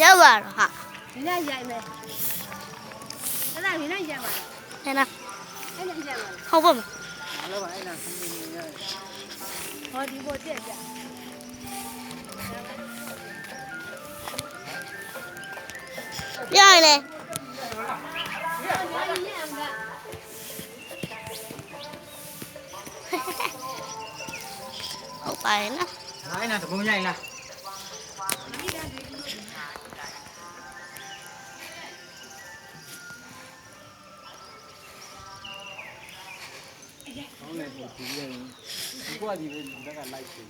ရောက်လာတော့ဟာ ဒီနေ့ရိုက်မယ်အဲ့ဒါဒီနေ့ရိုက်ပါ ဟဲ့လား အဲ့ဒါရိုက်ပါ ဟုတ်ပါမ အားလုံးကအဲ့ဒါဆင်းနေနေရတယ် ဟောဒီဘောတက်ပြ ပြရလေဟုတ်ပါရဲ့နော် အဲ့ဒါတကုံးရိုက်လားဟုတ်တယ်ဒီလိုဒီကွာဒီဘက်ကလိုက်ပြီ